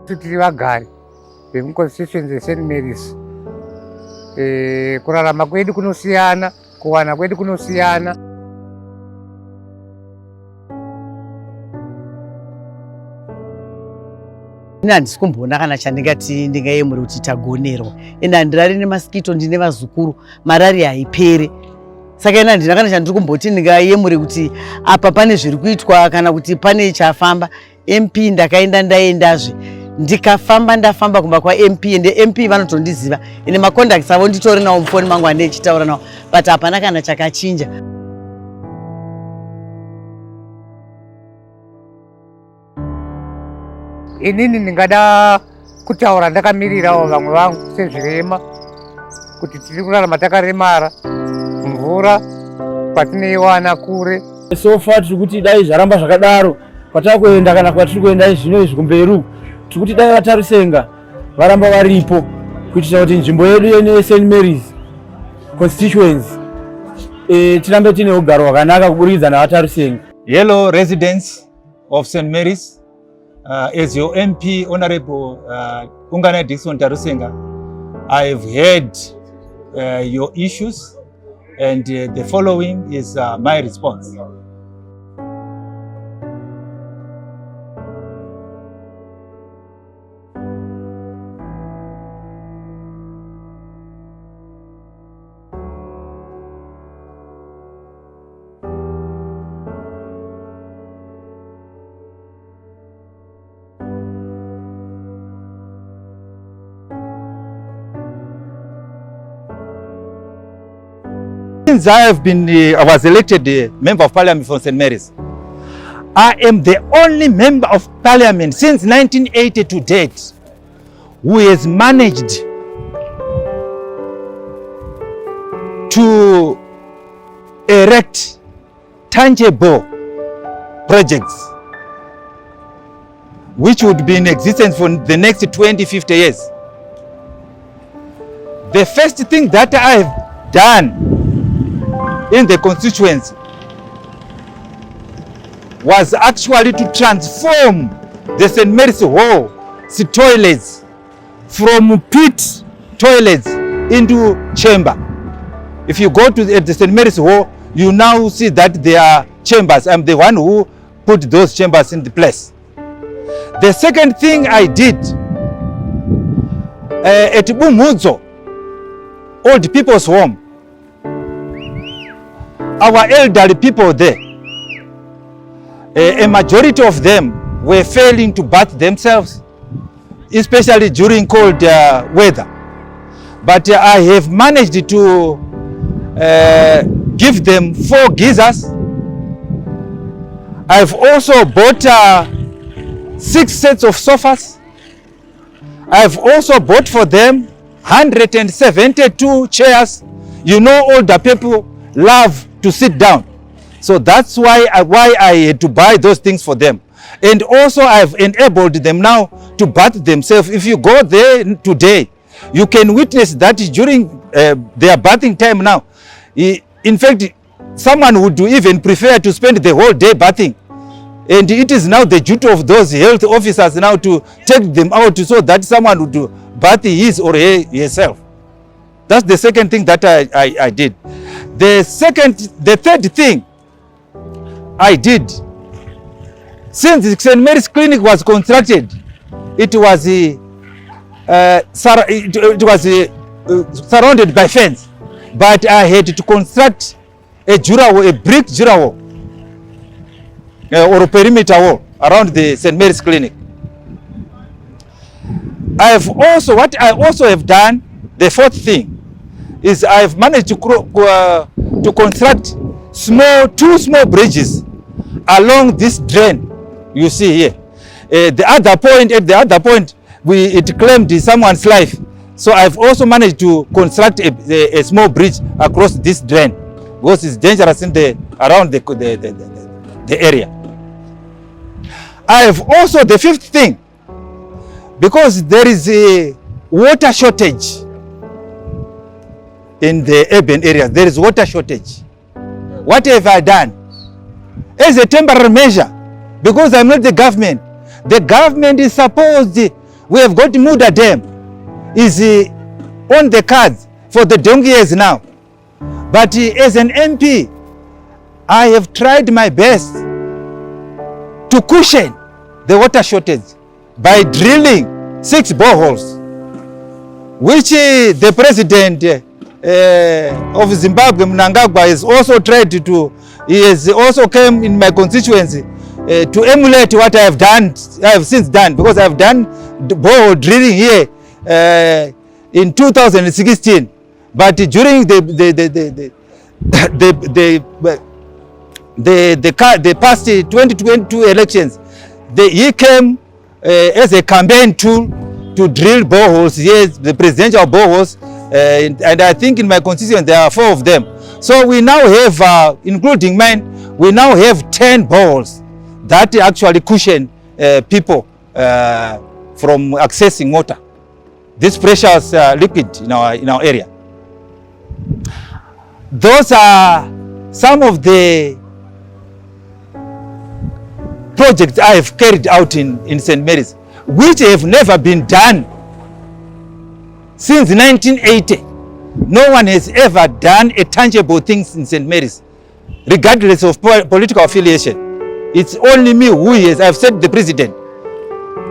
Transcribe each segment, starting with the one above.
Tiri vagari vemuconstituency St. Mary's. Kurarama kwedu kunosiyana, kuwana kwedu kunosiyana. Handisi kumboona kana chandingati ndingayemura kuti tagonerwa. Ende handirari nemasikito, ndine vazukuru, malaria haipere. Saka ina handina kana chandiri kumboti ndingayemure kuti apa pane zviri kuitwa kana kuti pane chafamba. MP ndakaenda ndaendazve. Ndafamba kumba kwa MP ende MP vanotondiziva. Ine macontacts avo nditori nawo mufoni mangu andechitaura nawo. But hapana kana chakachinja. Inini ndingada kutaura ndakamirirawo vamwe vangu sezvirema kuti tiri kurarama takaremara, mvura patinoiwana kure. So far tiri kuti dai zvaramba zvakadaro kwatakuenda kana kwatiri kuenda zvino izvi kumberi tiri kuti dai vatarusenga varamba varipo kuitira kuti nzvimbo yedu yene St. Mary's Constituency tirambe tine ugaro hwakanaka kuburikidza navatarusenga. Hello residents of St. Mary's. As your MP, Honourable Dickson Tarusenga, I've heard your issues, and the following is my response. Since I was elected member of parliament from St. Mary's, I am the only member of parliament since 1980 to date who has managed to erect tangible projects which would be in existence for the next 20-50 years. The first thing that I have done in the constituency was actually to transform the St. Mary's Hall toilets from pit toilets into chamber. If you go to the St. Mary's Hall, you now see that there are chambers. I'm the one who put those chambers in the place. The second thing I did at Bumuzo, old people's home, our elderly people there, a majority of them were failing to bath themselves, especially during cold weather. But I have managed to give them 4 geysers. I've also bought 6 sets of sofas. I've also bought for them 172 chairs. You know, older people love to sit down, so that's why I had to buy those things for them. And also I've enabled them now to bath themselves. If you go there today, you can witness that during their bathing time now, in fact, someone would even prefer to spend the whole day bathing, and it is now the duty of those health officers now to take them out so that someone would bath his or herself. That's the second thing that I did. The third thing I did, since the St. Mary's Clinic was constructed, it was surrounded by fence, but I had to construct a brick jura wall or a perimeter wall around the St. Mary's Clinic. What I also have done, the fourth thing, is I've managed to construct 2 small bridges along this drain you see here. At the other point, it claimed someone's life. So I've also managed to construct a small bridge across this drain because it's dangerous around the area. I have also the fifth thing, because there is a water shortage in the urban areas. There is water shortage. What have I done? As a temporary measure, because I'm not the government is supposed We have got Muda Dam is on the cards for the donkey years now. But as an MP, I have tried my best to cushion the water shortage by drilling 6 boreholes, which the president of Zimbabwe, Mnangagwa, has also tried to, he has also came in my constituency to emulate what I have done, I have since done, because I have done the borehole drilling here in 2016. But during the past 2022 elections, he came as a campaign tool to drill boreholes. Yes, the presidential boreholes, and I think in my constituency there are 4 of them. So we now have, including mine, we now have 10 boreholes that actually cushion people from accessing water, this precious liquid in our area. Those are some of the projects I have carried out in St. Mary's, which have never been done since 1980. No one has ever done a tangible thing in St. Mary's, regardless of political affiliation. It's only me who is, I've said the president,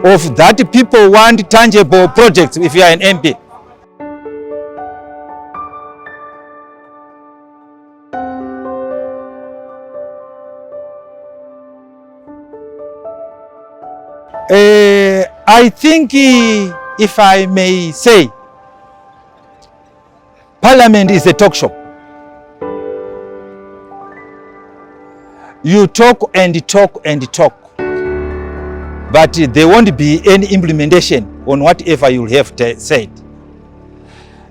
of that people want tangible projects if you are an MP. I think, if I may say, Parliament is a talk shop. You talk and talk and talk, but there won't be any implementation on whatever you have said.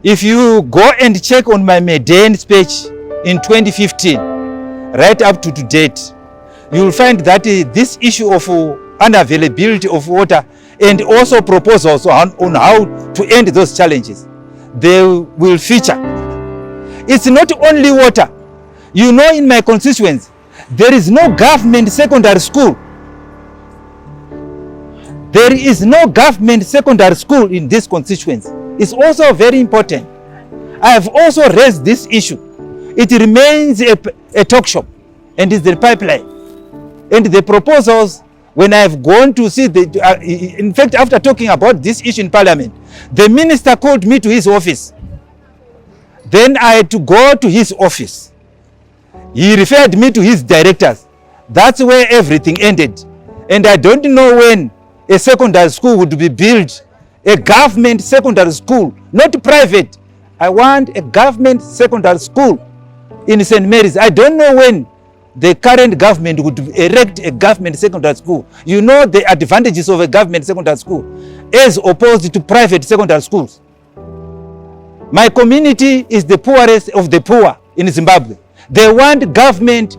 If you go and check on my maiden speech in 2015, right up to date, you will find that this issue of unavailability of water and also proposals on how to end those challenges, they will feature. It's not only water. You know, in my constituency, there is no government secondary school. There is no government secondary school in this constituency. It's also very important. I have also raised this issue. It remains a talk shop and is the pipeline. And the proposals, when I have gone to see, in fact, after talking about this issue in Parliament, the minister called me to his office. Then I had to go to his office. He referred me to his directors. That's where everything ended. And I don't know when a secondary school would be built, a government secondary school, not private. I want a government secondary school in St. Mary's. I don't know when the current government would erect a government secondary school. You know the advantages of a government secondary school as opposed to private secondary schools. My community is the poorest of the poor in Zimbabwe. They want government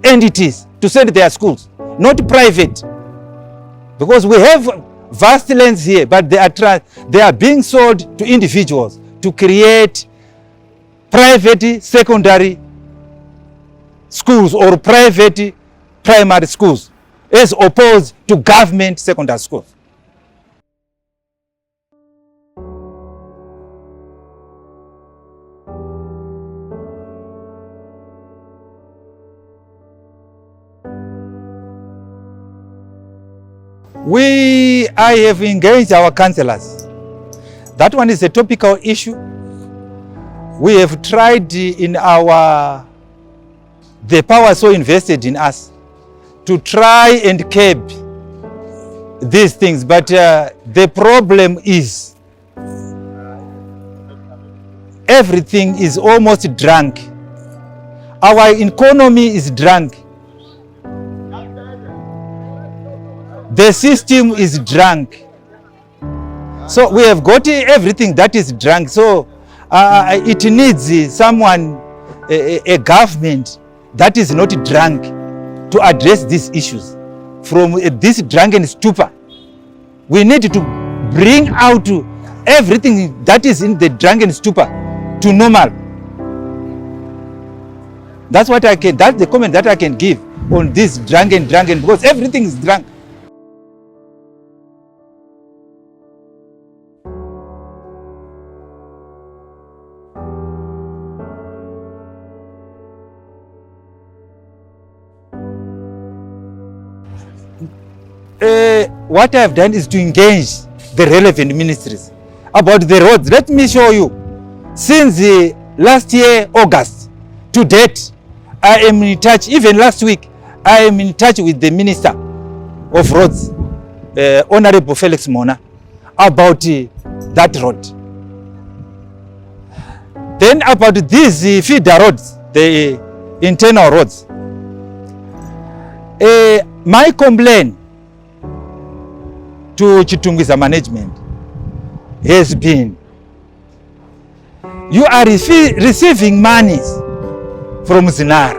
entities to send their schools, not private. Because we have vast lands here, but they are being sold to individuals to create private secondary schools or private primary schools as opposed to government secondary schools. I have engaged our councillors. That one is a topical issue. We have tried in the power so invested in us to try and curb these things, but the problem is everything is almost drunk. Our economy is drunk. The system is drunk. So we have got everything that is drunk. So it needs someone, a government that is not drunk, to address these issues from this drunken stupor. We need to bring out everything that is in the drunken stupor to normal. That's what that's the comment that I can give on this drunken, because everything is drunk. what I have done is to engage the relevant ministries about the roads. Let me show you. Since last year, August, to date, I am in touch, even last week, I am in touch with the Minister of Roads, Honourable Felix Mona, about that road. Then about these feeder roads, the internal roads, my complaint to Chitungwiza management has been, you are receiving monies from Zinara.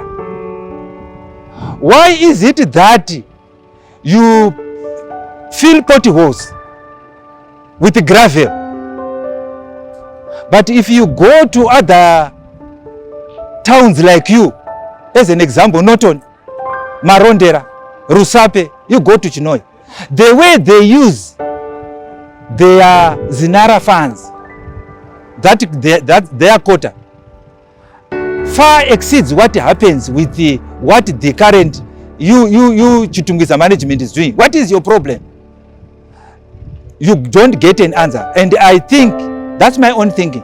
Why is it that you fill potholes with gravel, but if you go to other towns like you, as an example, Norton, Marondera, Rusape, you go to Chinoi, the way they use their Zinara funds, that their quota, far exceeds what happens with what the current you Chitungwiza management is doing. What is your problem? You don't get an answer. And I think, that's my own thinking,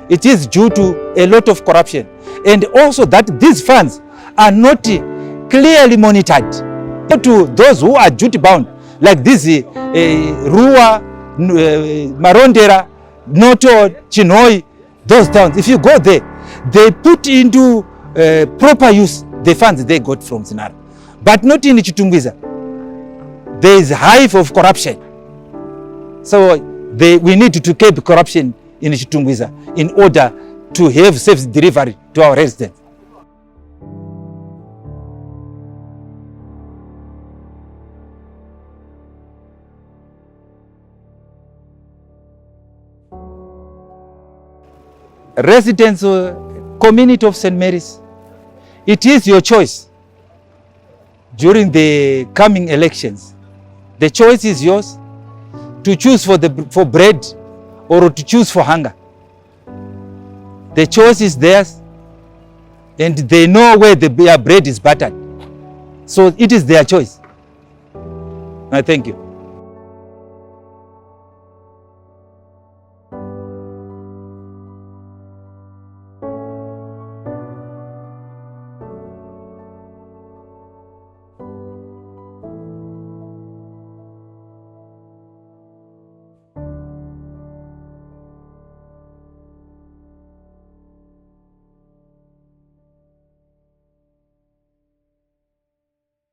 it is due to a lot of corruption. And also that these funds are not clearly monitored. To those who are duty bound, like this Rua, Marondera, Noto, Chinoi, those towns, if you go there, they put into proper use the funds they got from Zinara. But not in Chitungwiza. There is a hive of corruption. So we need to keep corruption in Chitungwiza in order to have safe delivery to our residents. Residents, community of St. Mary's, it is your choice during the coming elections. The choice is yours to choose for bread or to choose for hunger. The choice is theirs, and they know where their bread is buttered. So it is their choice. I thank you.